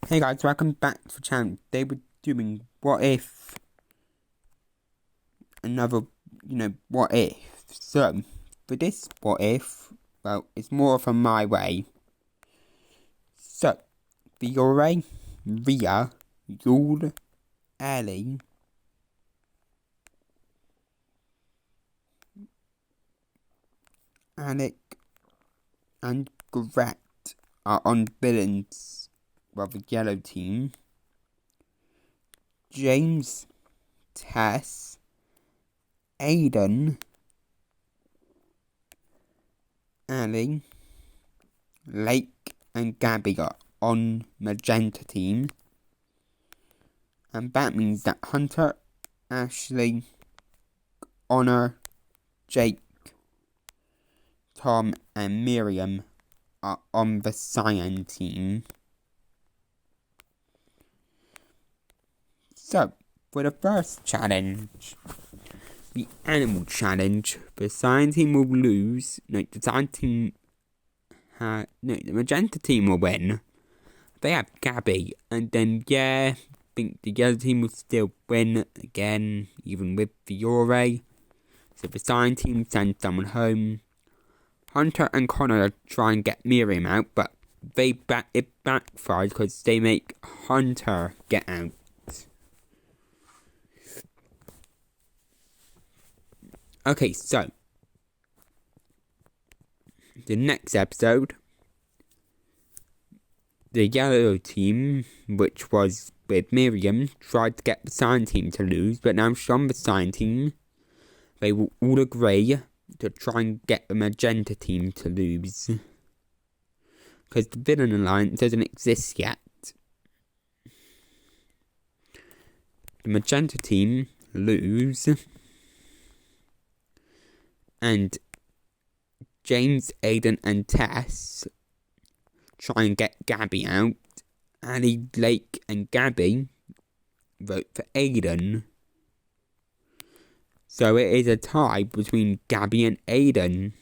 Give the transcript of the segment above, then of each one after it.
Hey guys, welcome back to the channel. They were doing what if, another, what if. So, for this what if, well, it's more from my way. So, Fiore, Ria, Yul, Ellie, Alec, and Gret are on villains, well, the yellow team. James, Tess, Aiden, Ali, Lake, and Gabby are on magenta team. And that means that Hunter, Ashley, Honor, Jake, Tom, and Miriam are on the cyan team. So, for the first challenge, the animal challenge, the cyan team will lose. No, the cyan team, the magenta team will win. They have Gabby, and then, I think the yellow team will still win again, even with Fiore. So the cyan team sends someone home. Hunter and Connor try and get Miriam out, but it backfires because they make Hunter get out. Okay, so the next episode, the yellow team, which was with Miriam, tried to get the cyan team to lose, but now she's on the cyan team. They will all agree to try and get the magenta team to lose, because the villain alliance doesn't exist yet. The magenta team lose, and James, Aiden, and Tess try and get Gabby out. Ali, Lake, and Gabby vote for Aiden. So it is a tie between Gabby and Aiden.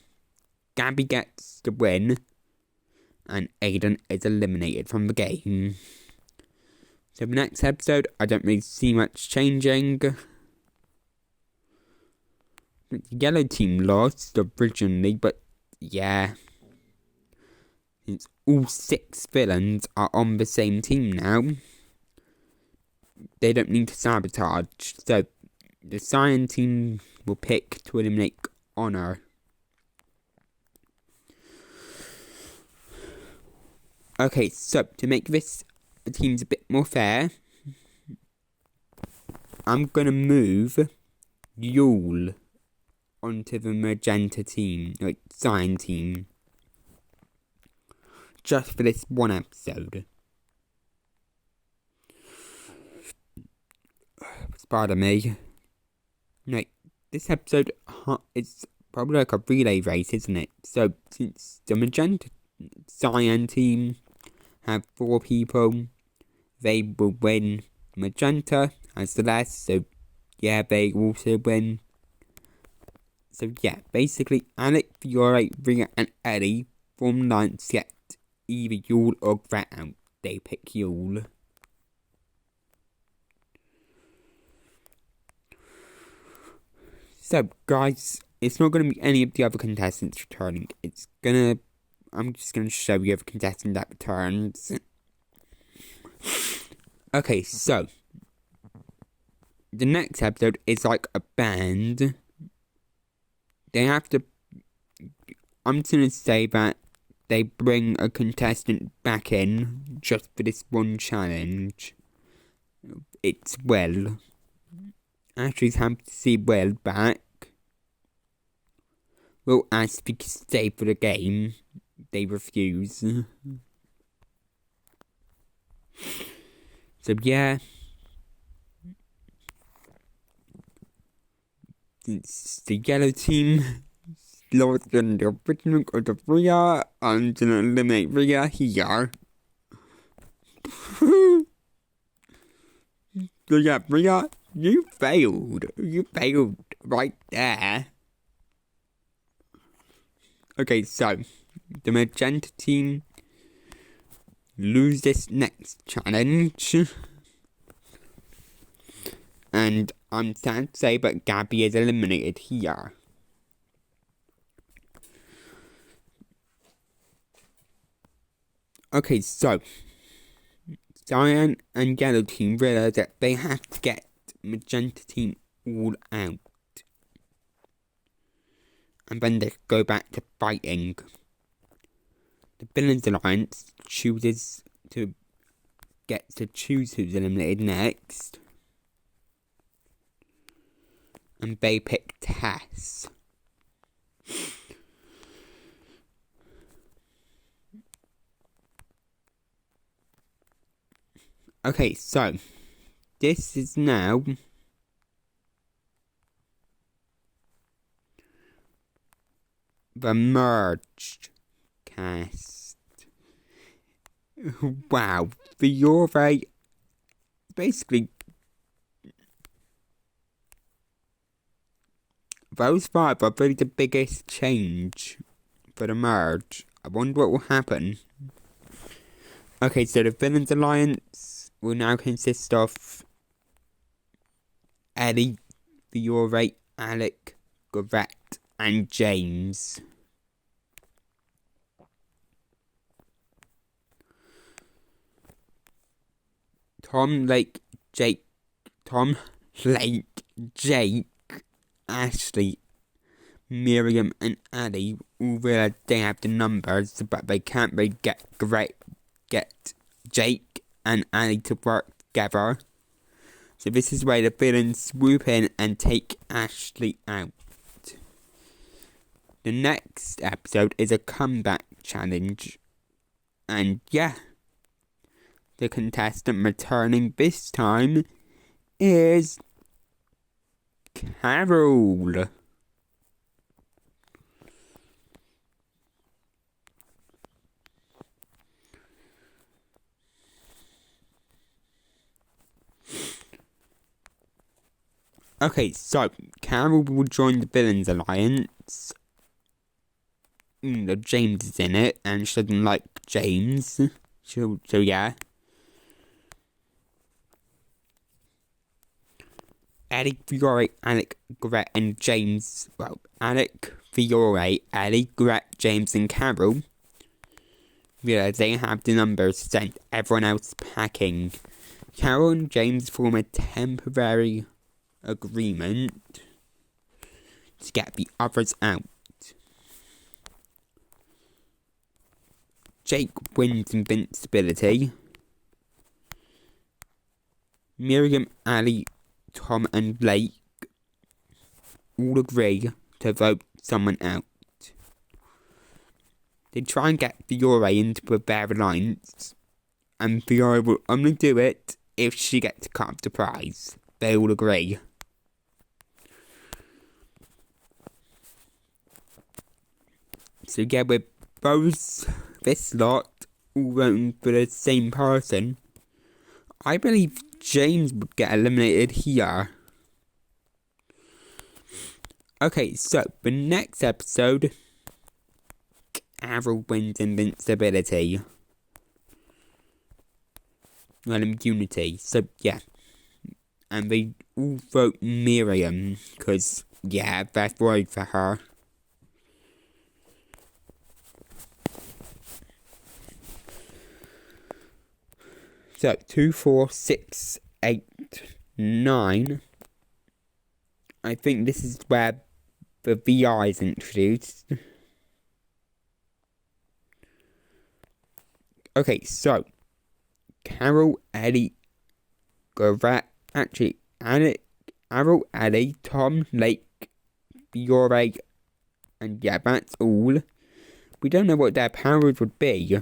Gabby gets the win, and Aiden is eliminated from the game. So the next episode, I don't really see much changing. The yellow team lost originally, but since all 6 villains are on the same team now, they don't need to sabotage. So the cyan team will pick to eliminate Honor. Okay, so to make the teams a bit more fair, I'm gonna move Yule onto the magenta team, like cyan team, just for this one episode. Pardon me. This episode is probably like a relay race, isn't it? So, since the magenta cyan team have 4 people, they will win. Magenta has the less, so they also win. So basically, Alec, Fiore, Ria, and Ellie form alliance to get either Yule or Gret out. They pick Yule. So, guys, it's not going to be any of the other contestants returning. I'm just going to show you the contestant that returns. Okay, so the next episode is like a band. I'm just going to say that they bring a contestant back in just for this one challenge. It's Will. Ashley's happy to see Will back. Will ask if he can stay for the game. They refuse. So it's the yellow team lost in the original of Ria. I'm gonna eliminate Ria here. So Ria, you failed. You failed right there. Okay, so the magenta team lose this next challenge. And I'm sad to say, but Gabby is eliminated here. Okay, so Cyan and Yellow team realise that they have to get Magenta team all out. And then they go back to fighting. The Villains Alliance chooses to get to choose who's eliminated next. And they pick Tess. Okay, so this is now the merged cast. Wow, Fiore basically those five are really the biggest change for the merge. I wonder what will happen. Okay, so the Villains Alliance will now consist of Ellie, Fiore, Alec, Garrett, and James. Tom, Lake, Jake, Ashley, Miriam, and Addie all realize they have the numbers, but they can't really get Jake and Addie to work together. So this is where the villains swoop in and take Ashley out. The next episode is a comeback challenge. And yeah, the contestant returning this time is Carol. Okay, so Carol will join the Villains Alliance. James is in it, and she doesn't like James. So yeah. Ellie, Fiore, Alec, Garrett, and James. Well, Alec, Fiore, Ellie, Garrett, James, and Carol realize they have the numbers to send everyone else packing. Carol and James form a temporary agreement to get the others out. Jake wins invincibility. Miriam, Ali, Tom, and Blake all agree to vote someone out. They try and get Fiore into their alliance, and Fiore will only do it if she gets cut off the prize. They all agree. So yeah, with this lot all voting for the same person, I believe James would get eliminated here. Okay, so the next episode, Carol wins invincibility. Well, immunity. So yeah, and they all vote Miriam because yeah, that's right for her. So 2, 4, 6, 8, 9. I think this is where the VI is introduced. Okay, so Carol, Eddie, Garrett, actually, Carol, Eddie, Tom, Lake, Fiore, and yeah, that's all. We don't know what their powers would be.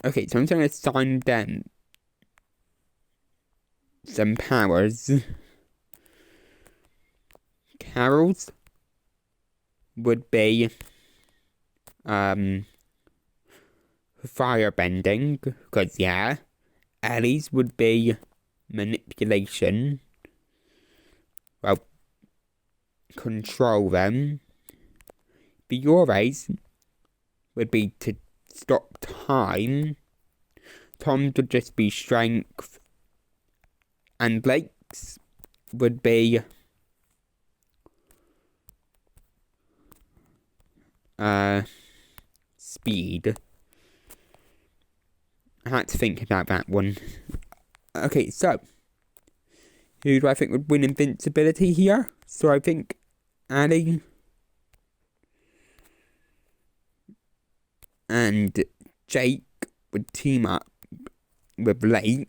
Okay, so I'm going to assign them some powers. Carol's would be firebending, because yeah. Ellie's would be manipulation. Well, control them. Fiore's would be to stop time. Tom's would just be strength. And Blake's would be speed. I had to think about that one. Okay, so who do I think would win invincibility here? So I think Ali and Jake would team up with Blake.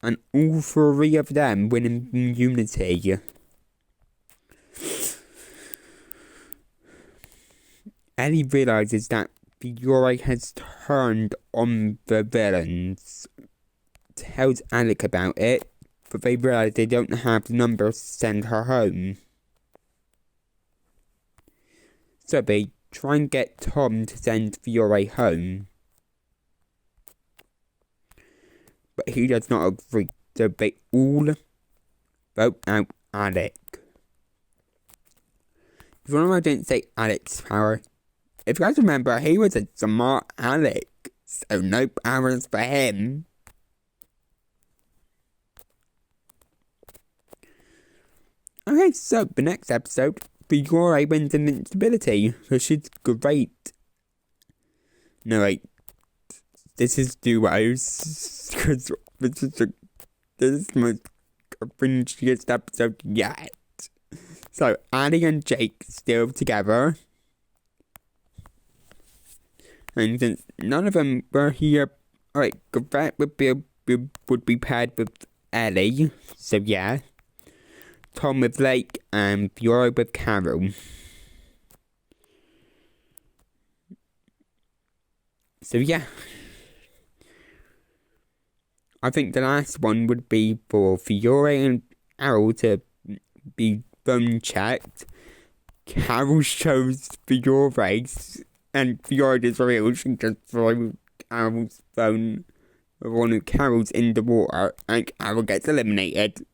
And all three of them win immunity. Ellie realises that Fiore has turned on the villains. Tells Alec about it, but they realise they don't have the numbers to send her home. So they try and get Tom to send Fiore home. But he does not agree, so they all vote out Alec. If you remember, I didn't say Alec's power. If you guys remember, he was a smart Alec, so no powers for him. Okay, so the next episode, Fiore wins invincibility, so she's great. No, wait. This is duos, because this is the most cringiest episode yet. So, Annie and Jake still together. And since none of them were here, alright, Gavette would be paired with Ellie, so yeah. Tom with Blake and Fiore with Carol. So yeah. I think the last one would be for Fiore and Carol to be phone checked. Carol shows Fiore, and Fiore is real. She just throws Carol's phone. One of Carol's in the water, and Carol gets eliminated.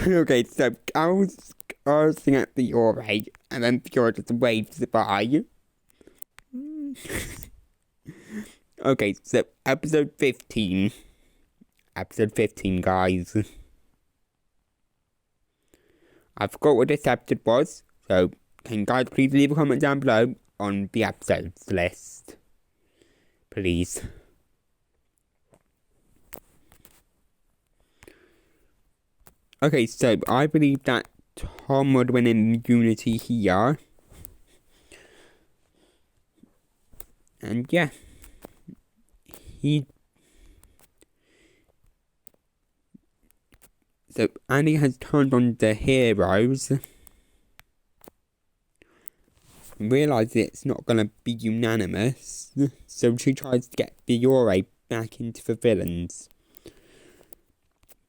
Okay, so Carol's cursing at Fiore, and then Fiore just waves by. Okay, so episode 15. Episode 15, guys. I forgot what this episode was, so can you guys please leave a comment down below on the episodes list? Please. Okay, so I believe that Tom would win immunity here. And yeah. So Annie has turned on the heroes. Realised it's not going to be unanimous. So she tries to get Fiore back into the villains.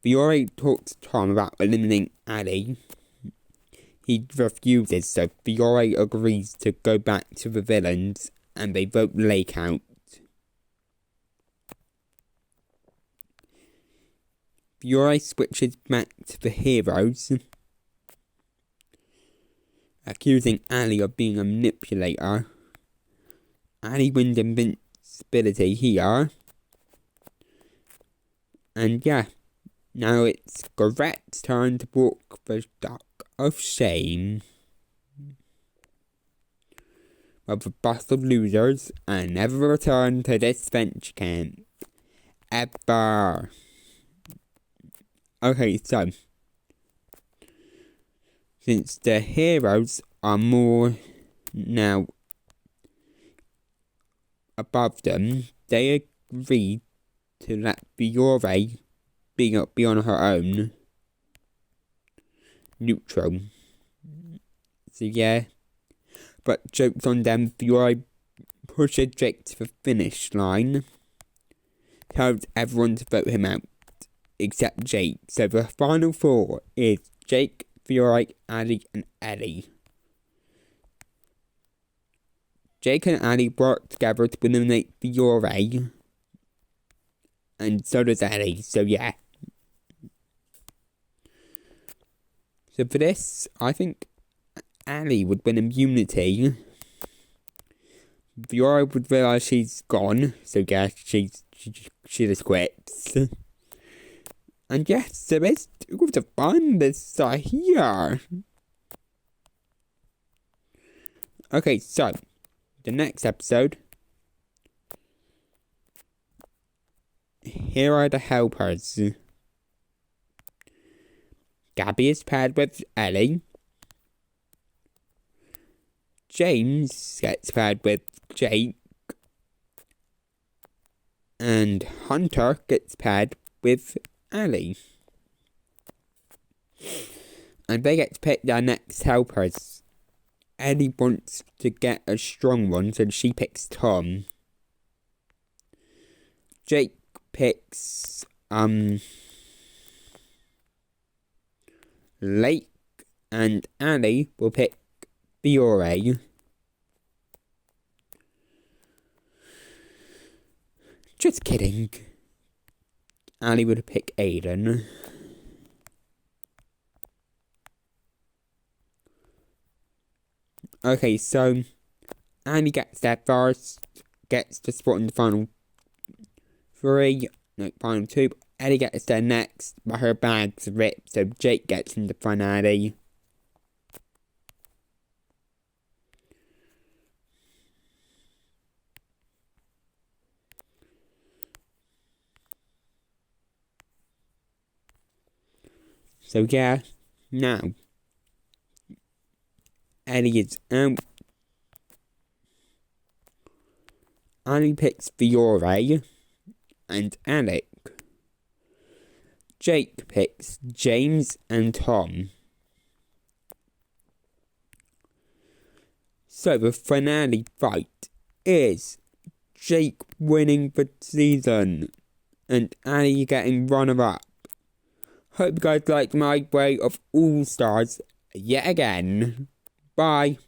Fiore talks to Tom about eliminating Annie. He refuses, so Fiore agrees to go back to the villains, and they vote Lake out. Fiore switches back to the heroes, accusing Ali of being a manipulator. Ali wins invincibility here. And yeah, now it's Garette's turn to walk the dock of shame. Of a bus of losers and never return to Disventure camp. Ever. Okay, so since the heroes are more now above them, they agree to let Fiore be on her own. Neutral. So yeah. But jokes on them, Fiore pushes Jake to the finish line. Tells everyone to vote him out. Except Jake. So the final four is Jake, Fiore, Ali, and Ellie. Jake and Ali work together to eliminate Fiore. And so does Ellie, so yeah. So for this, I think Ali would win immunity. Fiora would realise she's gone, so yeah, she just quits. And yes, there is two of the fun this here. Okay, so the next episode. Here are the helpers. Gabby is paired with Ellie. James gets paired with Jake. And Hunter gets paired with Ellie. And they get to pick their next helpers. Ellie wants to get a strong one, so she picks Tom. Jake picks Lake, and Ali will pick Fiore. Just kidding. Ali would pick Aiden. Okay, so Ali gets there first, gets to spot in the final final two. Ellie gets there next, but her bag's ripped, so Jake gets in the finale. So yeah, now Ellie is out. Ali picks Fiore and Alec. Jake picks James and Tom. So the finale fight is Jake winning the season and Ali getting runner-up. Hope you guys liked my way of All Stars yet again. Bye.